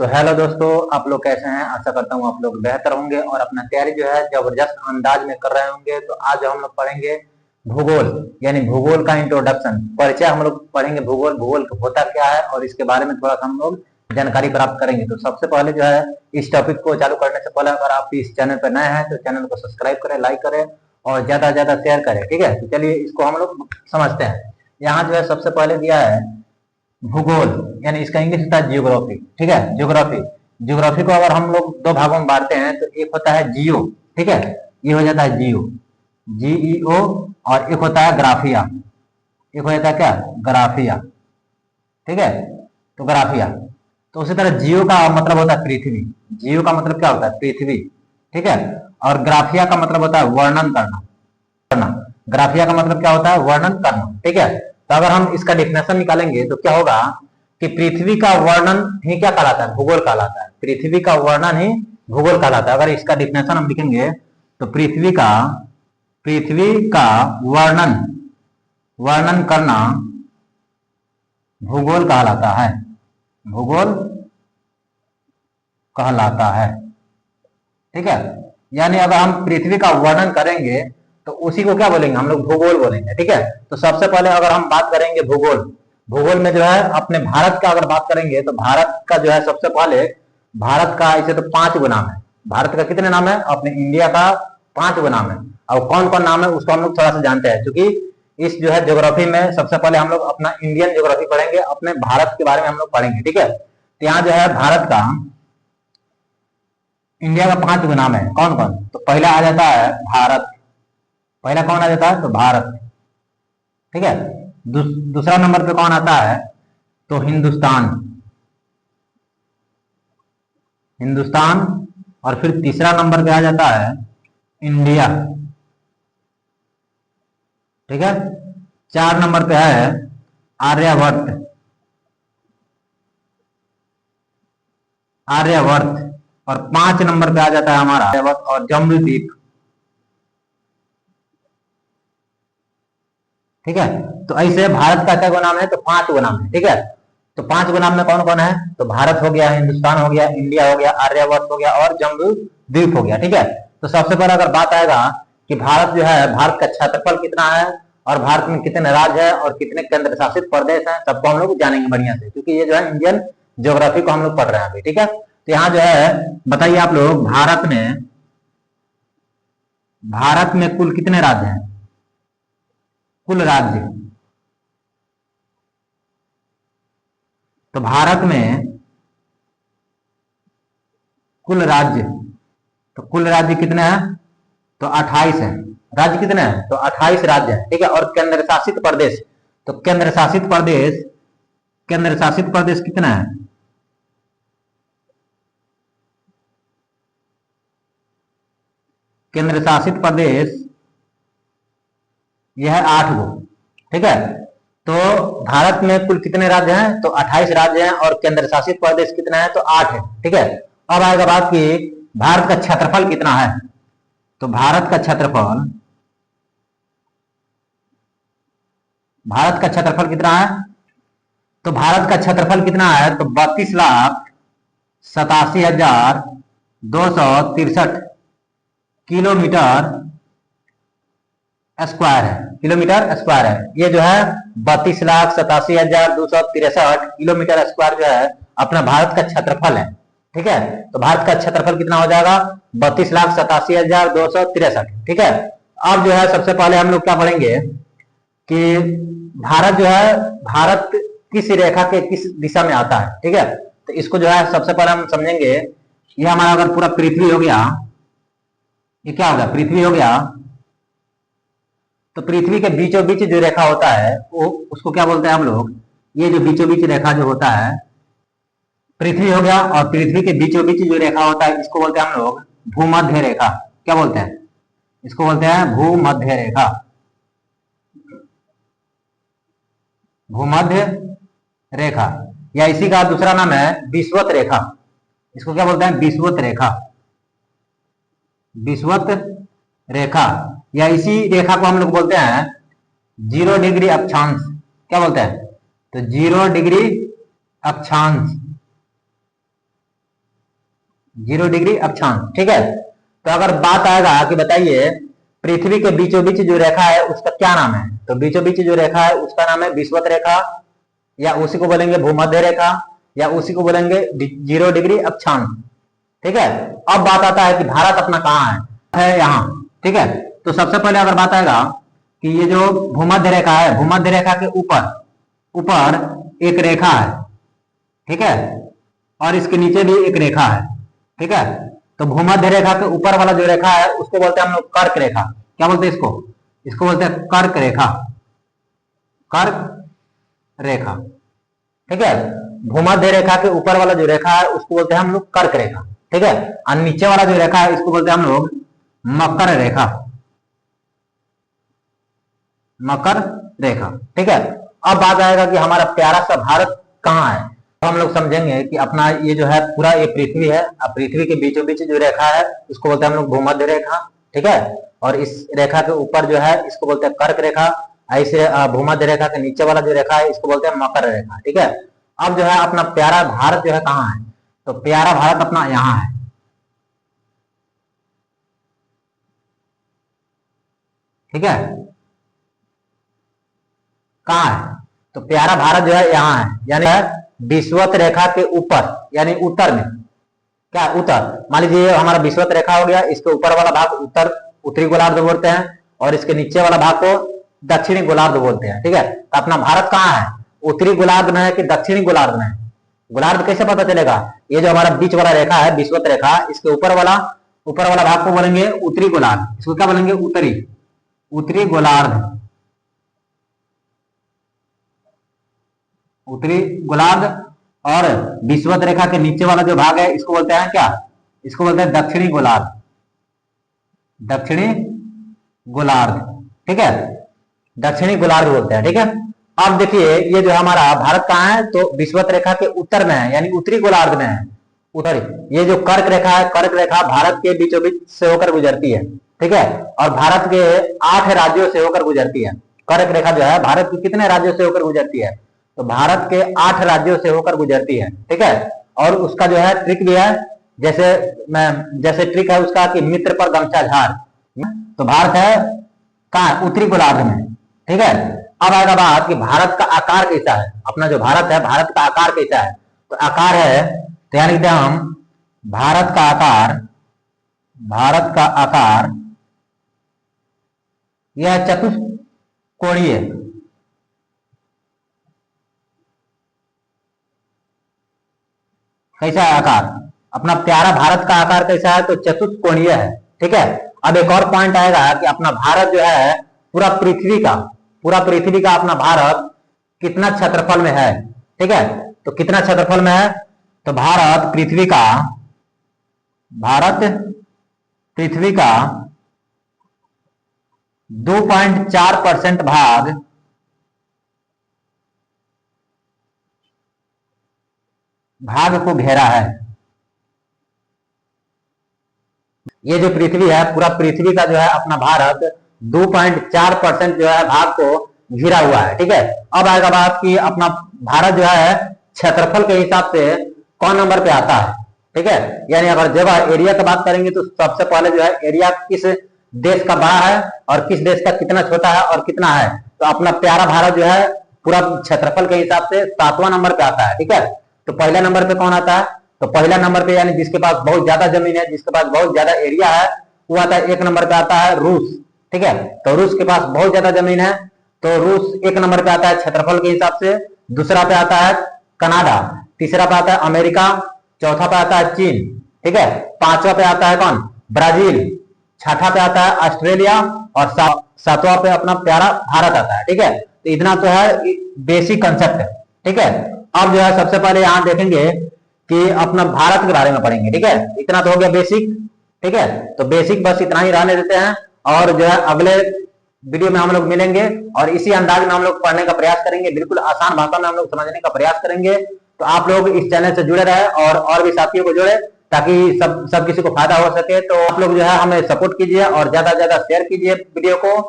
तो हेलो दोस्तों, आप लोग कैसे हैं। आशा करता हूँ आप लोग बेहतर होंगे और अपना तैयारी जो है जबरदस्त अंदाज में कर रहे होंगे। तो आज हम लोग पढ़ेंगे भूगोल, यानी भूगोल का इंट्रोडक्शन, परिचय। हम लोग पढ़ेंगे भूगोल, भूगोल होता क्या है और इसके बारे में थोड़ा सा हम लोग जानकारी प्राप्त करेंगे। तो सबसे पहले जो है इस टॉपिक को चालू करने से पहले अगर आप इस चैनल पर नए हैं तो चैनल को सब्सक्राइब करें, लाइक करें और ज्यादा से ज्यादा शेयर करें। ठीक है, तो चलिए इसको हम लोग समझते हैं। यहाँ जो है सबसे पहले दिया है भूगोल, यानी इसका इंग्लिश होता है जियोग्राफी। ठीक है, जियोग्राफी। जियोग्राफी को अगर हम लोग दो भागों में बांटते हैं तो एक होता है जियो, ठीक है, ये हो जाता है जियो, जीईओ, और एक होता है ग्राफिया, एक हो जाता है क्या, ग्राफिया। ठीक है, तो ग्राफिया। तो उसी तरह जियो का मतलब होता है पृथ्वी, जियो का मतलब क्या होता है, पृथ्वी। ठीक है, और ग्राफिया का मतलब होता है वर्णन करना, करना। ग्राफिया का मतलब क्या होता है, वर्णन करना। ठीक है, तो अगर हम इसका डेफिनेशन निकालेंगे तो क्या होगा कि पृथ्वी का वर्णन ही क्या कहलाता है, भूगोल कहलाता है। पृथ्वी का वर्णन ही भूगोल कहलाता है। अगर इसका डेफिनेशन हम लिखेंगे तो पृथ्वी का वर्णन, वर्णन करना भूगोल कहलाता है, भूगोल कहलाता है। ठीक है, यानी अगर हम पृथ्वी का वर्णन करेंगे तो उसी को क्या बोलेंगे, हम लोग भूगोल बोलेंगे। ठीक है, तो सबसे पहले अगर हम बात करेंगे भूगोल, भूगोल में जो है अपने भारत का अगर बात करेंगे तो भारत का जो है सबसे पहले, भारत का ऐसे तो 5 गो नाम है। भारत का कितने नाम है, अपने इंडिया का 5 गो नाम है। और कौन कौन नाम है उसको हम लोग थोड़ा सा जानते हैं, क्योंकि इस जो है ज्योग्राफी में सबसे पहले हम लोग अपना इंडियन ज्योग्राफी पढ़ेंगे, अपने भारत के बारे में हम लोग पढ़ेंगे। ठीक है, तो यहाँ जो है भारत का, इंडिया का 5 गो नाम है। कौन कौन, तो पहला आ जाता है भारत, पहला कौन आ जाता है, तो भारत। ठीक है, दूसरा नंबर पे कौन आता है, तो हिंदुस्तान, हिंदुस्तान। और फिर तीसरा नंबर पे आ जाता है इंडिया। ठीक है, 4 नंबर पे है आर्यभट्ट, आर्यभट्ट। और 5 नंबर पे आ जाता है हमारा आर्यभट्ट और जम्बूद्वीप। ठीक है, तो ऐसे भारत का क्या नाम है, तो 5 गो नाम है। ठीक है, तो 5 गो नाम में कौन कौन है, तो भारत हो गया, हिंदुस्तान हो गया, इंडिया हो गया, आर्यभट्ट हो गया और जम्बू द्वीप हो गया। ठीक है, तो सबसे पहले अगर बात आएगा कि भारत जो है, भारत का क्षेत्रफल कितना है और भारत में कितने राज्य है और कितने केंद्र शासित प्रदेश है, सबको हम लोग जानेंगे बढ़िया से, क्योंकि ये जो है इंडियन ज्योग्राफी को हम लोग पढ़ रहे हैं अभी। ठीक है, तो यहाँ जो है बताइए आप लोग, भारत में कुल कितने राज्य हैं, कुल राज्य। तो भारत में कुल राज्य, तो कुल राज्य कितने हैं, तो 28 है। राज्य कितने हैं, तो 28 राज्य है। ठीक है, और केंद्र शासित प्रदेश, तो केंद्र शासित प्रदेश, केंद्र शासित प्रदेश कितना है, केंद्र शासित प्रदेश यह है 8 गो। ठीक है, तो भारत में कुल कितने राज्य हैं, तो 28 राज्य हैं और केंद्र शासित प्रदेश कितना है, तो 8 है। ठीक है, अब आएगा बात की भारत का क्षेत्रफल कितना है। तो भारत का क्षेत्रफल, भारत का क्षेत्रफल कितना है, तो भारत का क्षेत्रफल कितना है, तो 32,87,263 किलोमीटर स्क्वायर है, किलोमीटर स्क्वायर है। ये जो है 32,87,263 किलोमीटर स्क्वायर जो है अपना भारत का क्षेत्रफल है। ठीक है, तो भारत का क्षेत्रफल कितना हो जाएगा, 32,87,263। ठीक है, अब जो है सबसे पहले हम लोग क्या पढ़ेंगे कि भारत जो है, भारत किस रेखा के किस दिशा में आता है। ठीक है, तो इसको जो है सबसे पहले हम समझेंगे। ये हमारा अगर पूरा पृथ्वी हो गया, ये क्या हो गया, पृथ्वी हो गया, तो पृथ्वी के बीचों बीच जो रेखा होता है वो, उसको क्या बोलते हैं हम लोग, ये जो बीचों बीच रेखा जो होता है, पृथ्वी हो गया और पृथ्वी के बीचों बीच जो रेखा होता है इसको बोलते हैं हम लोग भूमध्य रेखा। क्या बोलते हैं, इसको बोलते हैं भूमध्य रेखा, भूमध्य रेखा। या इसी का दूसरा नाम है विषुवत रेखा, इसको क्या बोलते हैं, विषुवत रेखा, विषुवत रेखा। या इसी रेखा को हम लोग बोलते हैं 0 डिग्री अक्षांश। क्या बोलते हैं, तो 0 डिग्री अक्षांश, 0 डिग्री अक्षांश। ठीक है, तो अगर बात आएगा कि बताइए पृथ्वी के बीचों बीच जो रेखा है उसका क्या नाम है, तो बीचों बीच जो रेखा है उसका नाम है विषुवत रेखा, या उसी को बोलेंगे भूमध्य रेखा, या उसी को बोलेंगे 0 डिग्री अक्षांश। ठीक है, अब बात आता है कि भारत अपना कहाँ है यहाँ। ठीक है, तो सबसे पहले अगर बात आएगा कि ये जो भूमध्य रेखा है, भूमध्य रेखा के ऊपर ऊपर एक रेखा है। ठीक है, और इसके नीचे भी एक रेखा है। ठीक है, तो भूमध्य रेखा के ऊपर वाला जो रेखा है उसको बोलते हैं हम लोग कर्क रेखा। क्या बोलते हैं इसको? इसको बोलते हैं कर्क रेखा, कर्क रेखा। ठीक है, भूमध्य रेखा के ऊपर वाला जो रेखा है उसको बोलते हैं हम लोग कर्क रेखा। ठीक है, और नीचे वाला जो रेखा है इसको बोलते हैं हम लोग मकर रेखा, मकर रेखा। ठीक है, अब बात आएगा कि हमारा प्यारा सा भारत कहाँ है। तो हम लोग समझेंगे कि अपना ये जो है पूरा ये पृथ्वी है, अब पृथ्वी के बीचों बीच जो रेखा है उसको बोलते हैं हम लोग भूमध्य रेखा। ठीक है, और इस रेखा के ऊपर जो है इसको बोलते हैं कर्क रेखा, ऐसे भूमध्य रेखा के नीचे वाला जो रेखा है इसको बोलते हैं मकर रेखा। ठीक है, अब जो है अपना प्यारा भारत जो है कहाँ है, तो प्यारा भारत अपना यहाँ है। ठीक है, कहाँ है, तो प्यारा भारत जो है यहाँ है, यानी विषुवत रेखा के ऊपर, यानी उत्तर में। क्या उत्तर, मान लीजिए हमारा विषुवत रेखा हो गया, इसके ऊपर वाला भाग उत्तर उत्तरी गोलार्ध बोलते हैं, और इसके नीचे वाला भाग को दक्षिणी गोलार्ध बोलते हैं। ठीक है, तो अपना भारत कहाँ है, उत्तरी गोलार्ध में है कि दक्षिणी गोलार्ध में है? गोलार्ध कैसे पता चलेगा, ये जो हमारा बीच वाला रेखा है विषुवत रेखा, इसके ऊपर वाला भाग को बोलेंगे उत्तरी गोलार्ध, इसको क्या बोलेंगे, उत्तरी, उत्तरी गोलार्ध, उत्तरी गोलार्ध। और विषुवत रेखा के नीचे वाला जो भाग है इसको बोलते हैं क्या, इसको बोलते हैं दक्षिणी गोलार्ध, दक्षिणी गोलार्ध। ठीक है, दक्षिणी गोलार्ध बोलते हैं। ठीक है, अब देखिए ये जो हमारा भारत कहाँ है, तो विषुवत रेखा के उत्तर में है, यानी उत्तरी गोलार्ध में है, उत्तरी। ये जो कर्क रेखा है, कर्क रेखा भारत के बीचों बीच से होकर गुजरती है। ठीक है, और भारत के 8 राज्यों से होकर गुजरती है। कर्क रेखा जो है भारत के कितने राज्यों से होकर गुजरती है, तो भारत के 8 राज्यों से होकर गुजरती है। ठीक है, और उसका जो है ट्रिक भी है, जैसे ट्रिक है उसका कि मित्र पर गमछा झाड़, तो भारत है कहाँ, उत्तरी गोलार्ध में। ठीक है, अब आएगा बात कि भारत का आकार कैसा है, अपना जो भारत है, भारत का आकार कैसा है, तो आकार है, तो यानी कि हम भारत का आकार, भारत का आकार यह चतुष्कोणीय, कैसा है आकार, अपना प्यारा भारत का आकार कैसा है, तो चतुष्कोणीय है। ठीक है, अब एक और पॉइंट आएगा कि अपना भारत जो है पूरा पृथ्वी का अपना भारत कितना क्षेत्रफल में है। ठीक है, तो कितना क्षेत्रफल में है, तो भारत पृथ्वी का 2.4% भाग को घेरा है। ये जो पृथ्वी है, पूरा पृथ्वी का जो है अपना भारत 2.4% जो है भाग को घिरा हुआ है। ठीक है, अब आएगा बात कि अपना भारत जो है क्षेत्रफल के हिसाब से कौन नंबर पे आता है। ठीक है, यानी अगर जगह एरिया की बात करेंगे तो सबसे पहले जो है एरिया किस देश का बड़ा है और किस देश का कितना छोटा है और कितना है, तो अपना प्यारा भारत जो है पूरा क्षेत्रफल के हिसाब से 7वां नंबर पे आता है। ठीक है, तो पहला नंबर पे कौन आता है, तो पहला नंबर पे यानी जिसके पास बहुत ज्यादा जमीन है, जिसके पास बहुत ज्यादा एरिया है, वो आता है 1 नंबर पे आता है रूस। ठीक है, तो रूस के पास बहुत ज्यादा जमीन है, तो रूस 1 नंबर पे आता है क्षेत्रफल के हिसाब से। दूसरा पे आता है कनाडा, तीसरा पे आता है अमेरिका, चौथा पे आता है चीन। ठीक है, 5वां पे आता है कौन, ब्राजील, 6ठा पे आता है ऑस्ट्रेलिया, और 7वां पे अपना प्यारा भारत आता है। ठीक है, तो इतना तो है बेसिक कंसेप्ट है। ठीक है, अब जो है सबसे पहले यहाँ देखेंगे कि अपना भारत के बारे में पढ़ेंगे। ठीक है, इतना तो हो गया बेसिक। ठीक है, तो बेसिक बस इतना ही रहने देते हैं, और जो है अगले वीडियो में हम लोग मिलेंगे और इसी अंदाज में हम लोग पढ़ने का प्रयास करेंगे, बिल्कुल आसान भाषा में हम लोग समझने का प्रयास करेंगे। तो आप लोग इस चैनल से जुड़े रहे और भी साथियों को जोड़े, ताकि सब किसी को फायदा हो सके। तो आप लोग जो है हमें सपोर्ट कीजिए और ज्यादा से ज्यादा शेयर कीजिए वीडियो को।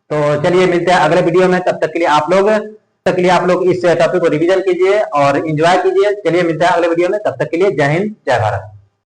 तो चलिए मिलते हैं अगले वीडियो में, तब तक के लिए आप लोग इस टॉपिक को रिवीजन कीजिए और एंजॉय कीजिए। चलिए मिलते हैं अगले वीडियो में, तब तक के लिए जय हिंद जय भारत।